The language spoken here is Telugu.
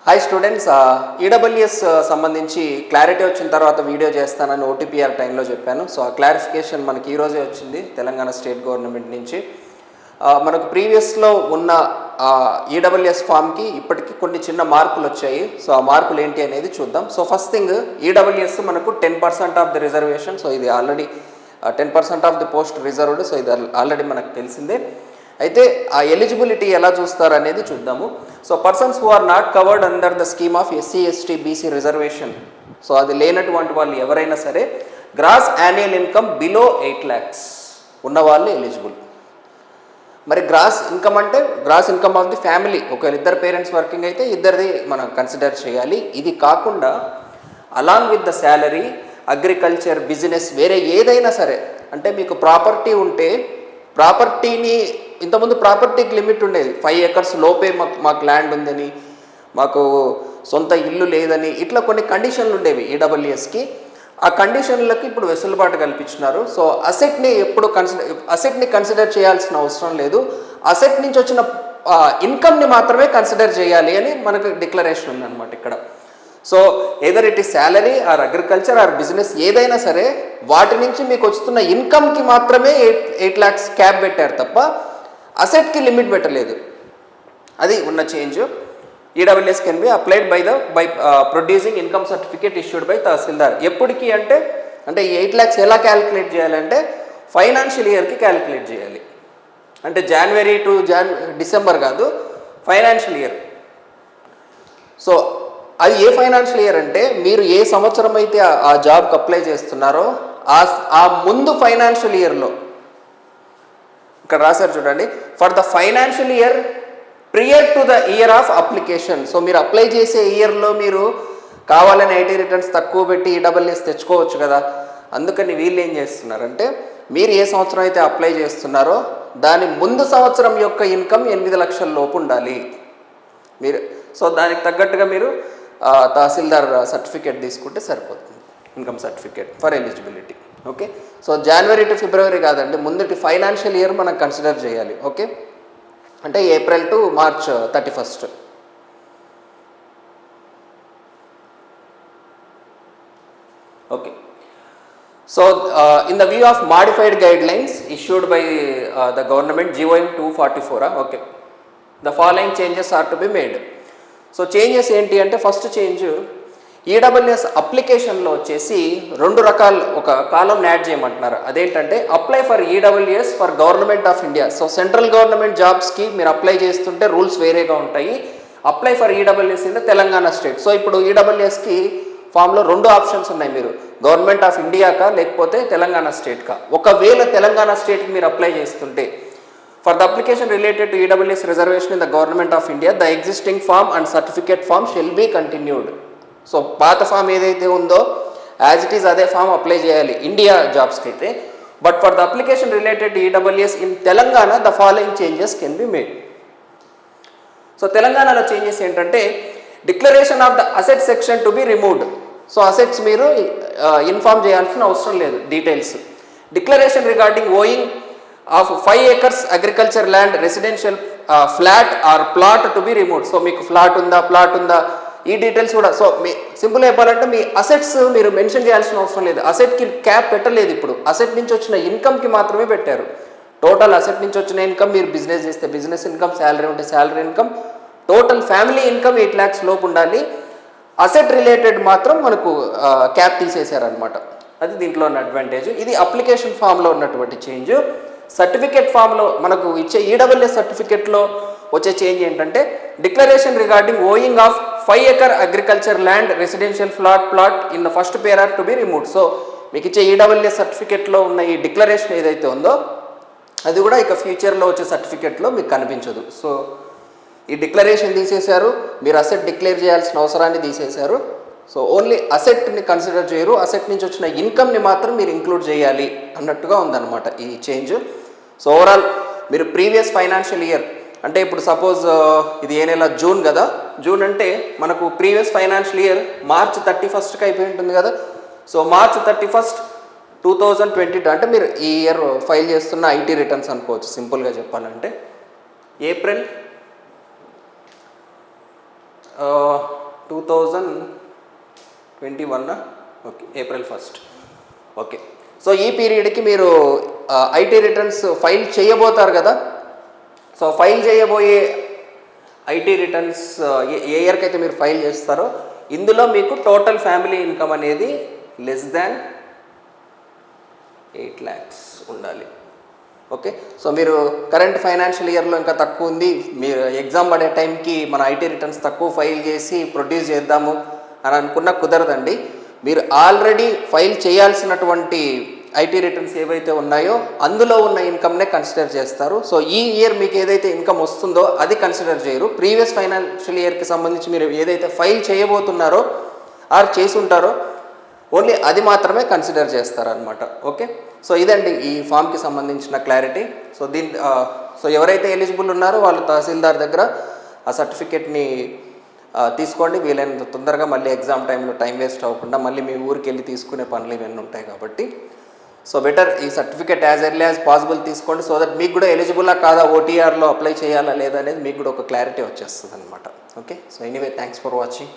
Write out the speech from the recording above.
హాయ్ స్టూడెంట్స్, ఈడబ్ల్యూఎస్ సంబంధించి క్లారిటీ వచ్చిన తర్వాత వీడియో చేస్తానని ఓటీపీఆర్ టైంలో చెప్పాను. సో ఆ క్లారిఫికేషన్ మనకి ఈరోజే వచ్చింది తెలంగాణ స్టేట్ గవర్నమెంట్ నుంచి. మనకు ప్రీవియస్లో ఉన్న ఈడబ్ల్యూఎస్ ఫామ్కి ఇప్పటికీ కొన్ని చిన్న మార్పులు వచ్చాయి. సో ఆ మార్పులు ఏంటి అనేది చూద్దాం. సో ఫస్ట్ థింగ్, ఈడబ్ల్యూఎస్ మనకు 10% ఆఫ్ ది రిజర్వేషన్. సో ఇది already 10% of the post reserved. So ఇది ఆల్రెడీ మనకు తెలిసిందే. అయితే ఆ ఎలిజిబిలిటీ ఎలా చూస్తారు అనేది చూద్దాము. So persons who are not covered under the scheme of SC ST BC reservation, so అది లేనటువంటి వాళ్ళు ఎవరైనా సరే gross annual income below 8 lakhs ఉన్నవాళ్ళు ఎలిజిబుల్. మరి గ్రాస్ ఇన్కమ్ అంటే gross income of the family. ఒకవేళ ఇద్దరు పేరెంట్స్ వర్కింగ్ అయితే ఇద్దరిది మనం కన్సిడర్ చేయాలి. ఇది కాకుండా along with the salary, agriculture, business, వేరే ఏదైనా సరే, అంటే మీకు ప్రాపర్టీ ఉంటే ప్రాపర్టీని, ఇంతకుముందు ప్రాపర్టీకి లిమిట్ ఉండేది 5 acres లోపే మాకు ల్యాండ్ ఉందని, మాకు సొంత ఇల్లు లేదని, ఇట్లా కొన్ని కండిషన్లు ఉండేవి ఈడబ్ల్యూఎస్కి. ఆ కండిషన్లకి ఇప్పుడు వెసులుబాటు కల్పించినారు. సో అసెట్ని కన్సిడర్ చేయాల్సిన అవసరం లేదు. అసెట్ నుంచి వచ్చిన ఇన్కమ్ని మాత్రమే కన్సిడర్ చేయాలి అని మనకు డిక్లరేషన్ ఉందన్నమాట ఇక్కడ. So either it is salary are agriculture or business, ఏదైనా సరే వాటి నుంచి మీకు వస్తున్న ఇన్కమ్కి మాత్రమే 8 lakhs క్యాప్ పెట్టారు తప్ప అసెట్కి లిమిట్ పెట్టలేదు. అది ఉన్న change. EWS can be applied by producing income certificate issued by tahsildar. ఎప్పటికీ అంటే ఈ 8 lakhs ఎలా క్యాలిక్యులేట్ చేయాలంటే ఫైనాన్షియల్ ఇయర్కి క్యాలిక్యులేట్ చేయాలి. అంటే జనవరి టు డిసెంబర్ కాదు, ఫైనాన్షియల్ ఇయర్. సో అది ఏ ఫైనాన్షియల్ ఇయర్ అంటే మీరు ఏ సంవత్సరం అయితే ఆ జాబ్కి అప్లై చేస్తున్నారో ఆ ముందు ఫైనాన్షియల్ ఇయర్లో, ఇక్కడ రాశారు చూడండి, for the financial year prior to the year of application. So మీరు అప్లై చేసే ఇయర్లో మీరు కావాలని ఐటీ రిటర్న్స్ తక్కువ పెట్టి ఈడబ్ల్యూఎస్ తెచ్చుకోవచ్చు కదా. అందుకని వీళ్ళు ఏం చేస్తున్నారంటే మీరు ఏ సంవత్సరం అయితే అప్లై చేస్తున్నారో దాని ముందు సంవత్సరం యొక్క ఇన్కమ్ 8 లక్షల లోపు ఉండాలి మీరు. సో దానికి తగ్గట్టుగా మీరు తహసీల్దార్ సర్టిఫికేట్ తీసుకుంటే సరిపోతుంది, income certificate for eligibility. Okay, so January to February కాదండి, ముందుటి ఫైనాన్షియల్ ఇయర్ మనం కన్సిడర్ చేయాలి. ఓకే, అంటే April to March 31. Okay, so in the view of modified guidelines issued by the government GOM 244, okay, the following changes are to be made. So changes ఏంటి అంటే, ఫస్ట్ చేంజ్ ఈడబ్ల్యూఎస్ అప్లికేషన్లో వచ్చేసి 2 రకాలు ఒక కాలం యాడ్ చేయమంటున్నారు. అదేంటంటే apply for EWS for government of India. So central government జాబ్స్కి మీరు అప్లై చేస్తుంటే రూల్స్ వేరేగా ఉంటాయి. Apply for EWS in the Telangana state. So ఇప్పుడు ఈడబ్ల్యూఎస్కి ఫామ్లో 2 ఆప్షన్స్ ఉన్నాయి, మీరు గవర్నమెంట్ ఆఫ్ ఇండియాకా లేకపోతే తెలంగాణ స్టేట్కా. ఒకవేళ తెలంగాణ స్టేట్కి మీరు అప్లై చేస్తుంటే for the application related to EWS reservation in the government of India, the existing form and certificate form shall be continued. So పాత ఫామ్ ఏదైతే ఉందో యాజ్ ఇట్ ఈస్ అదే ఫామ్ అప్లై చేయాలి ఇండియా జాబ్స్కి అయితే. But for the application related to EWS in Telangana the following changes can be made. So తెలంగాణలో చేంజెస్ ఏంటంటే declaration of the asset section to be removed. So assets మీరు ఇన్ఫార్మ్ చేయాల్సిన అవసరం లేదు, details. Declaration regarding ఓయింగ్ of 5 acres agriculture land, residential flat or plot to be removed. So మీకు ఫ్లాట్ ఉందా, ప్లాట్ ఉందా, ఈ డీటెయిల్స్ కూడా. సో మీ సింపుల్గా చెప్పాలంటే మీ అసెట్స్ మీరు మెన్షన్ చేయాల్సిన అవసరం లేదు. అసెట్కి క్యాప్ పెట్టలేదు, ఇప్పుడు అసెట్ నుంచి వచ్చిన ఇన్కమ్కి మాత్రమే పెట్టారు. టోటల్ అసెట్ నుంచి వచ్చిన ఇన్కమ్, మీరు బిజినెస్ చేస్తే బిజినెస్ ఇన్కమ్, శాలరీ ఉంటే salary income, total family income 8 lakhs లోపు ఉండాలి. అసెట్ రిలేటెడ్ మాత్రం మనకు క్యాప్ తీసేశారనమాట. అది దీంట్లో ఉన్న అడ్వాంటేజ్. ఇది అప్లికేషన్ ఫామ్లో ఉన్నటువంటి చేంజ్. సర్టిఫికేట్ ఫామ్లో మనకు ఇచ్చే ఈడబ్ల్యూఎస్ సర్టిఫికేట్లో వచ్చే చేంజ్ ఏంటంటే declaration regarding owing of 5 acre agriculture land, residential plot in the first para to be removed. So మీకు ఇచ్చే ఈడబ్ల్యూఎస్ సర్టిఫికేట్లో ఉన్న ఈ డిక్లరేషన్ ఏదైతే ఉందో అది కూడా ఇక ఫ్యూచర్లో వచ్చే సర్టిఫికేట్లో మీకు కనిపించదు. సో ఈ డిక్లరేషన్ తీసేశారు, మీరు అసెట్ డిక్లేర్ చేయాల్సిన అవసరాన్ని తీసేశారు. సో ఓన్లీ అసెట్ని కన్సిడర్ చేయరు, అసెట్ నుంచి వచ్చిన ఇన్కమ్ని మాత్రం మీరు ఇంక్లూడ్ చేయాలి అన్నట్టుగా ఉందన్నమాట ఈ చేంజ్. సో ఓవరాల్ మీరు ప్రీవియస్ ఫైనాన్షియల్ ఇయర్ అంటే ఇప్పుడు సపోజ్ ఇది ఏ నెల, జూన్ కదా, జూన్ అంటే మనకు ప్రీవియస్ ఫైనాన్షియల్ ఇయర్ మార్చ్ 31కి అయిపోయి ఉంటుంది కదా. సో మార్చ్ 31, 2022 అంటే మీరు ఈ ఇయర్ ఫైల్ చేస్తున్న ఐటీ రిటర్న్స్ అనుకోవచ్చు సింపుల్గా చెప్పాలంటే. April 2021 okay, April 1st. Okay, so ఈ పీరియడ్కి మీరు ఐటీ రిటర్న్స్ ఫైల్ చేయబోతారు కదా. సో ఫైల్ చేయబోయే ఐటీ రిటర్న్స్ ఏ ఇయర్కి అయితే మీరు ఫైల్ చేస్తారో ఇందులో మీకు టోటల్ ఫ్యామిలీ ఇన్కమ్ అనేది లెస్ దాన్ 8 lakhs ఉండాలి. ఓకే, సో మీరు కరెంట్ ఫైనాన్షియల్ ఇయర్లో ఇంకా తక్కువ ఉంది, మీరు ఎగ్జామ్ పడే టైంకి మన ఐటీ రిటర్న్స్ తక్కువ ఫైల్ చేసి ప్రొడ్యూస్ చేద్దాము అని అనుకున్నా కుదరదండి. మీరు ఆల్రెడీ ఫైల్ చేయాల్సినటువంటి ఐటీ రిటర్న్స్ ఏవైతే ఉన్నాయో అందులో ఉన్న ఇన్కమ్నే కన్సిడర్ చేస్తారు. సో ఈ ఇయర్ మీకు ఏదైతే ఇన్కమ్ వస్తుందో అది కన్సిడర్ చేయరు. ప్రీవియస్ ఫైనాన్షియల్ ఇయర్కి సంబంధించి మీరు ఏదైతే ఫైల్ చేయబోతున్నారో ఆర్ చేసి ఉంటారో ఓన్లీ అది మాత్రమే కన్సిడర్ చేస్తారనమాట. ఓకే, సో ఇదండి ఈ ఫామ్కి సంబంధించిన క్లారిటీ. సో ఎవరైతే ఎలిజిబుల్ ఉన్నారో వాళ్ళు తహసీల్దార్ దగ్గర ఆ సర్టిఫికేట్ని తీసుకోండి. వీలైనంత తొందరగా మళ్ళీ ఎగ్జామ్ టైంలో టైం వేస్ట్ అవ్వకుండా మళ్ళీ మీ ఊరికి వెళ్ళి తీసుకునే పనులు ఇవన్నీ ఉంటాయి కాబట్టి సో బెటర్ ఈ certificate as early as possible తీసుకోండి. సో దట్ మీకు కూడా ఎలిజిబుల్లా కాదా, ఓటీఆర్లో అప్లై చేయాలా లేదా అనేది మీకు కూడా ఒక క్లారిటీ వచ్చేస్తుంది అనమాట. Okay, so anyway thanks for watching.